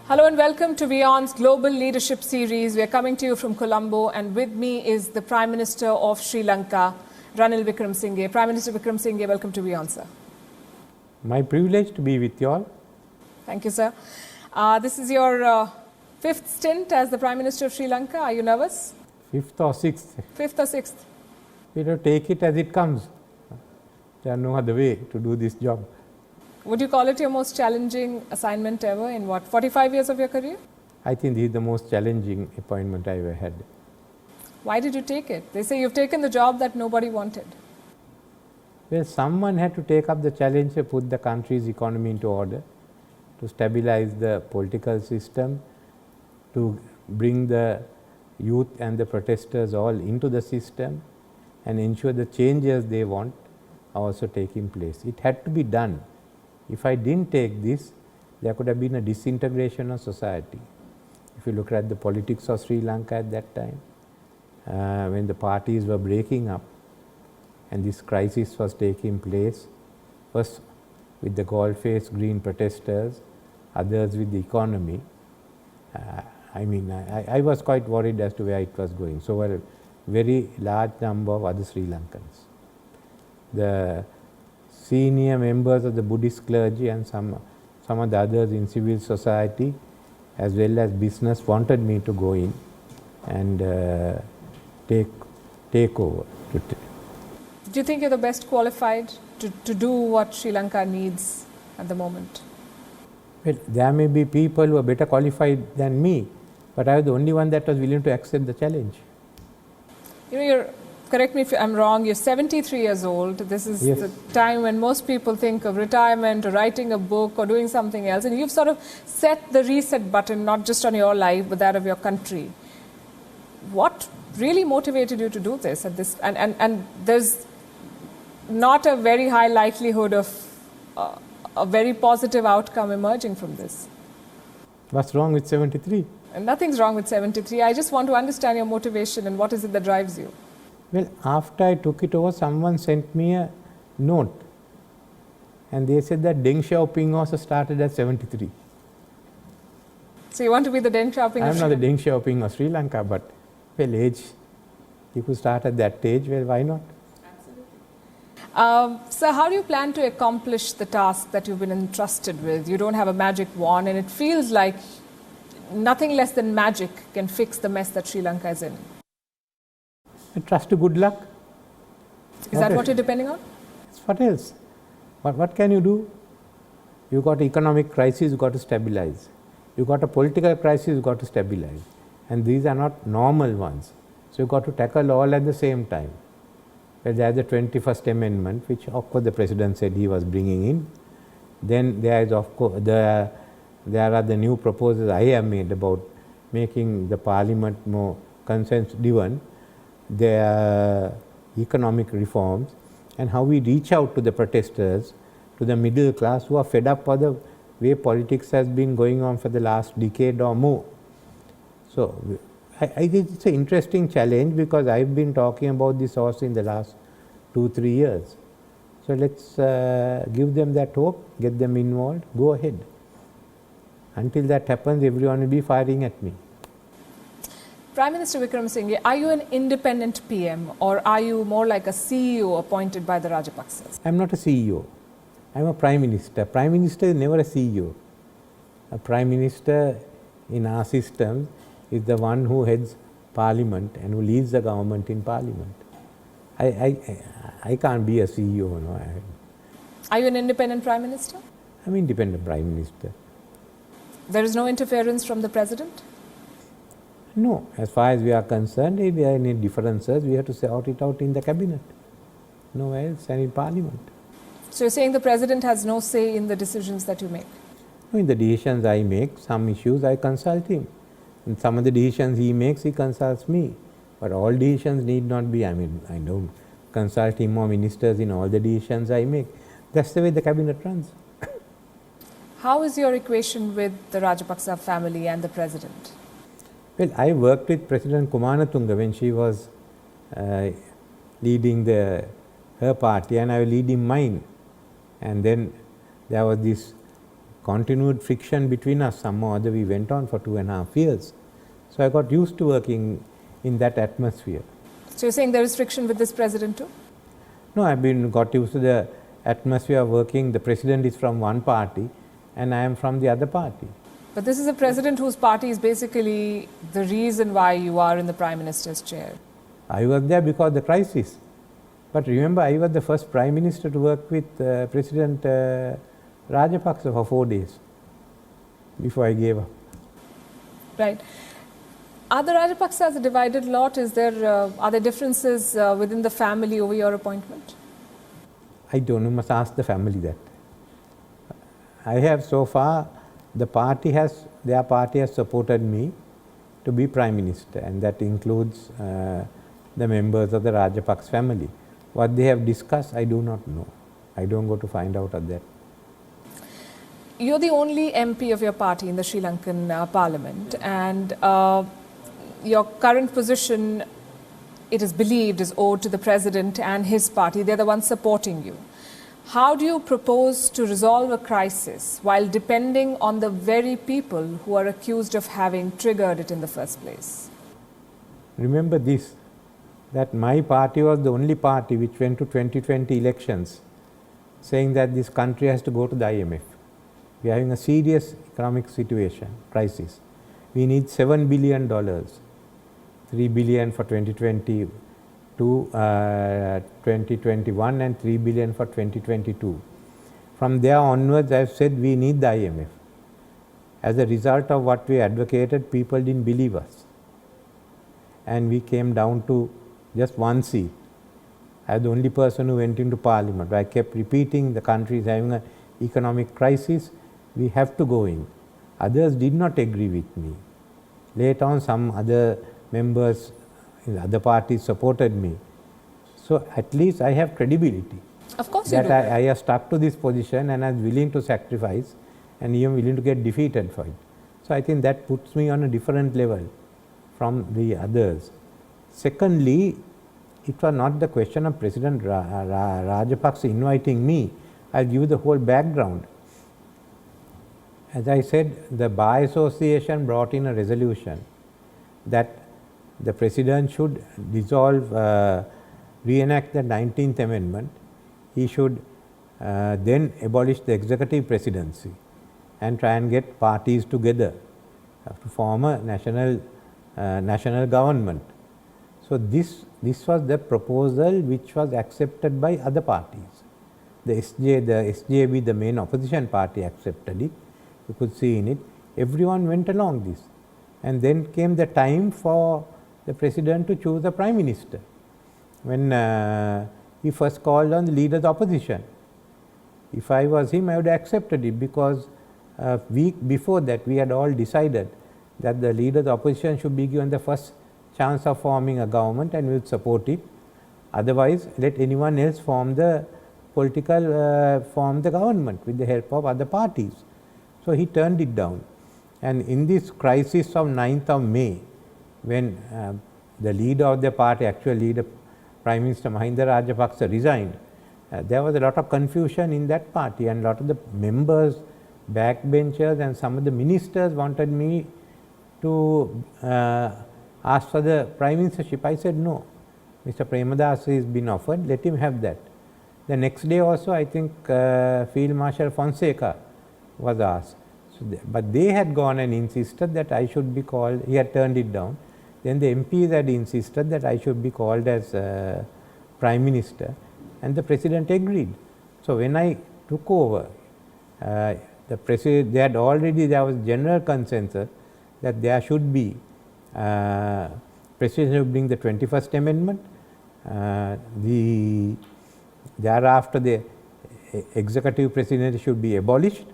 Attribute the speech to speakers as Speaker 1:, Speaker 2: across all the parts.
Speaker 1: Hello and welcome to WION's Global Leadership Series. We are coming to you from Colombo, and with me is the Prime Minister of Sri Lanka, Ranil Wickremesinghe. Prime Minister Wickremesinghe, welcome to WION, sir.
Speaker 2: My privilege to be with you all.
Speaker 1: Thank you, sir. This is your fifth stint as the Prime Minister of Sri Lanka. Are you nervous?
Speaker 2: Fifth or sixth.
Speaker 1: Fifth or sixth?
Speaker 2: We have to take it as it comes. There are no other way to do this job.
Speaker 1: Would you call it your most challenging assignment ever in what, 45 years of your career?
Speaker 2: I think this is the most challenging appointment I ever had.
Speaker 1: Why did you take it? They say you've taken the job that nobody wanted.
Speaker 2: Well, someone had to take up the challenge to put the country's economy into order, to stabilize the political system, to bring the youth and the protesters all into the system and ensure the changes they want are also taking place. It had to be done. If I didn't take this, there could have been a disintegration of society. If you look at the politics of Sri Lanka at that time, when the parties were breaking up and this crisis was taking place, first with the gold-faced green protesters, others with the economy, I was quite worried as to where it was going. So were a very large number of other Sri Lankans. The senior members of the Buddhist clergy and some of the others in civil society as well as business wanted me to go in and take over.
Speaker 1: Do you think you're the best qualified to do what Sri Lanka needs at the moment?
Speaker 2: Well, there may be people who are better qualified than me, but I was the only one that was willing to accept the challenge.
Speaker 1: You know, correct me if I'm wrong, you're 73 years old. This is
Speaker 2: Yes.
Speaker 1: the time when most people think of retirement or writing a book or doing something else. And you've sort of set the reset button, not just on your life, but that of your country. What really motivated you to do this at this? And there's not a very high likelihood of a very positive outcome emerging from this.
Speaker 2: What's wrong with 73?
Speaker 1: And nothing's wrong with 73. I just want to understand your motivation and what is it that drives you.
Speaker 2: Well, after I took it over, someone sent me a note and they said that Deng Xiaoping also started at 73.
Speaker 1: So you want to be the Deng Xiaoping
Speaker 2: I
Speaker 1: of
Speaker 2: am not the Deng Xiaoping of Sri Lanka, but well, age, if you start at that age, well, why not?
Speaker 1: Absolutely. So how do you plan to accomplish the task that you've been entrusted with? You don't have a magic wand, and it feels like nothing less than magic can fix the mess that Sri Lanka is in.
Speaker 2: I trust to good luck.
Speaker 1: Is that what you're depending on?
Speaker 2: What else? What can you do? You got an economic crisis, you got to stabilize. You got a political crisis, you got to stabilize. And these are not normal ones. So you got to tackle all at the same time. Well, there is the 21st Amendment, which of course the President said he was bringing in. Then there is of course there are the new proposals I have made about making the Parliament more consensus-driven. There are economic reforms and how we reach out to the protesters, to the middle class who are fed up with the way politics has been going on for the last decade or more. So I think it's an interesting challenge because I've been talking about this also in the last 2-3 years. So let's give them that hope, get them involved, go ahead. Until that happens, everyone will be firing at me.
Speaker 1: Prime Minister Wickremesinghe, are you an independent PM or are you more like a CEO appointed by the Rajapaksas?
Speaker 2: I'm not a CEO. I'm a Prime Minister. Prime Minister is never a CEO. A Prime Minister in our system is the one who heads Parliament and who leads the government in Parliament. I can't be a CEO. No.
Speaker 1: Are you an independent Prime Minister?
Speaker 2: I'm independent Prime Minister.
Speaker 1: There is no interference from the President?
Speaker 2: No. As far as we are concerned, if there are any differences, we have to sort it out in the Cabinet. Nowhere else and in Parliament.
Speaker 1: So you're saying the President has no say in the decisions that you make?
Speaker 2: No, in the decisions I make, some issues I consult him. In some of the decisions he makes, he consults me. But all decisions need not be, I don't consult him or ministers in all the decisions I make. That's the way the Cabinet runs.
Speaker 1: How is your equation with the Rajapaksa family and the President?
Speaker 2: Well, I worked with President Kumanatunga when she was leading her party and I was leading mine. And then there was this continued friction between us. Somehow or other we went on for 2.5 years. So I got used to working in that atmosphere.
Speaker 1: So you're saying there is friction with this president too?
Speaker 2: No, I've got used to the atmosphere of working. The president is from one party and I am from the other party.
Speaker 1: But this is a president whose party is basically the reason why you are in the Prime Minister's chair.
Speaker 2: I was there because of the crisis. But remember, I was the first Prime Minister to work with President Rajapaksa for 4 days before I gave up.
Speaker 1: Right. Are the Rajapaksas a divided lot? Are there differences within the family over your appointment?
Speaker 2: I don't know, must ask the family that. I have so far, their party has supported me to be Prime Minister, and that includes the members of the Rajapaksa family. What they have discussed, I do not know. I don't go to find out of that.
Speaker 1: You're the only MP of your party in the Sri Lankan Parliament, and your current position, it is believed, is owed to the President and his party. They're the ones supporting you. How do you propose to resolve a crisis while depending on the very people who are accused of having triggered it in the first place?
Speaker 2: Remember this, that my party was the only party which went to 2020 elections saying that this country has to go to the IMF. We are having a serious economic situation, crisis. We need $7 billion, $3 billion for 2020 to 2021 and $3 billion for 2022. From there onwards, I have said we need the IMF. As a result of what we advocated, people didn't believe us. And we came down to just one seat. I was the only person who went into Parliament. I kept repeating the country is having an economic crisis, we have to go in. Others did not agree with me. Later on, some other members in other parties supported me. So at least I have credibility.
Speaker 1: Of course you do.
Speaker 2: That I have stuck to this position and I was willing to sacrifice and even willing to get defeated for it. So I think that puts me on a different level from the others. Secondly, it was not the question of President Rajapaksa inviting me. I'll give you the whole background. As I said, the Bar Association brought in a resolution that the President should reenact the 19th Amendment. He should then abolish the executive presidency and try and get parties together to form a national government. So this was the proposal which was accepted by other parties. The SJB, the main opposition party, accepted it. You could see in it. Everyone went along this. And then came the time for the President to choose a Prime Minister. When he first called on the leader of the opposition. If I was him, I would have accepted it, because a week before that we had all decided that the leader of the opposition should be given the first chance of forming a government and we would support it. Otherwise, let anyone else form the government with the help of other parties. So he turned it down. And in this crisis of 9th of May, when the leader of the party, actual leader, Prime Minister Mahinda Rajapaksa, resigned, there was a lot of confusion in that party, and a lot of the members, backbenchers and some of the ministers wanted me to ask for the Prime Ministership. I said no. Mr. Premadasa has been offered, let him have that. The next day also, I think Field Marshal Fonseca was asked. So but they had gone and insisted that I should be called. He had turned it down. Then the MPs had insisted that I should be called as Prime Minister, and the President agreed. So when I took over, there was general consensus that there should be President should bring the 21st Amendment. Thereafter, the executive presidency should be abolished,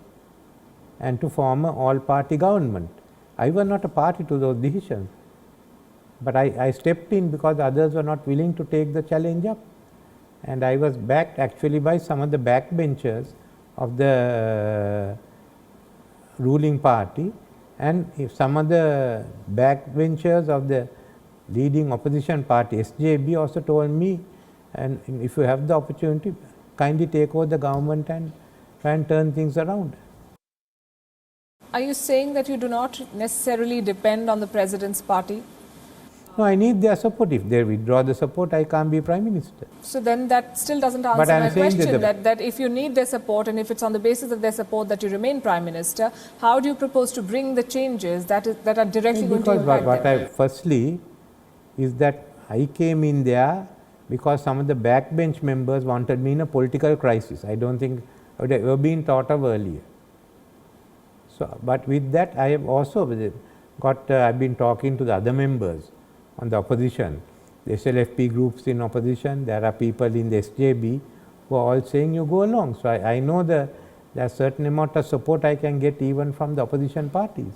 Speaker 2: and to form an all-party government. I was not a party to those decisions, but I stepped in because others were not willing to take the challenge up, and I was backed actually by some of the backbenchers of the ruling party, and if some of the backbenchers of the leading opposition party, SJB, also told me, and if you have the opportunity, kindly take over the government and try and turn things around.
Speaker 1: Are you saying that you do not necessarily depend on the president's party?
Speaker 2: No, I need their support. If they withdraw the support, I can't be Prime Minister.
Speaker 1: So then that still doesn't answer my question, that if you need their support and if it's on the basis of their support that you remain Prime Minister, how do you propose to bring the changes that are directly going to impact them?
Speaker 2: Firstly, is that I came in there because some of the backbench members wanted me in a political crisis. I don't think I would have ever been thought of earlier. So, but with that, I have also I've been talking to the other members on the opposition, the SLFP groups in opposition. There are people in the SJB who are all saying you go along. So I know there's a certain amount of support I can get even from the opposition parties.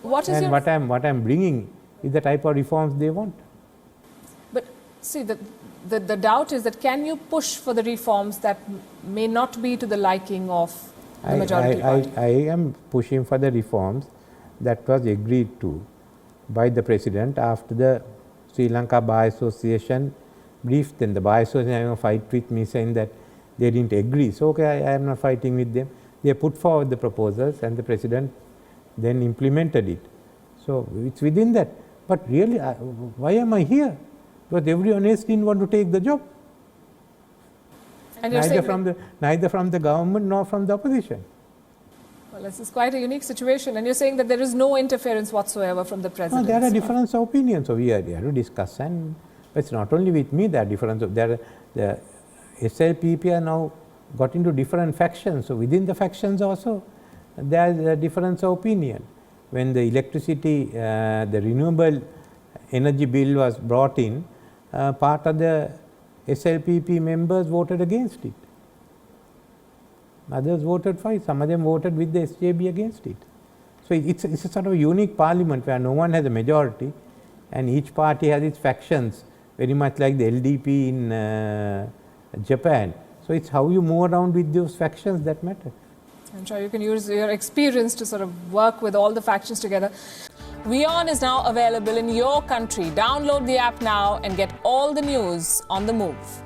Speaker 2: What I'm bringing is the type of reforms they want.
Speaker 1: But see, the doubt is that can you push for the reforms that may not be to the liking of the majority party?
Speaker 2: I am pushing for the reforms that was agreed to by the President after the Sri Lanka Bar Association briefed them. The Bar Association having a fight with me saying that they didn't agree. So, okay, I am not fighting with them. They put forward the proposals and the President then implemented it. So, it's within that. But really, why am I here? Because everyone else didn't want to take the job.
Speaker 1: And
Speaker 2: neither from the government nor from the opposition.
Speaker 1: Well, this is quite a unique situation, and you're saying that there is no interference whatsoever from the President.
Speaker 2: No, there are difference of opinions, so we have to discuss, and it's not only with me, there are difference of, the SLPP are now got into different factions, so within the factions also there is a difference of opinion. When the electricity, the renewable energy bill was brought in, part of the SLPP members voted against it. Others voted for it. Some of them voted with the SJB against it. So it's a sort of a unique parliament where no one has a majority and each party has its factions, very much like the LDP in Japan. So it's how you move around with those factions that matter.
Speaker 1: I'm sure you can use your experience to sort of work with all the factions together. WION is now available in your country. Download the app now and get all the news on the move.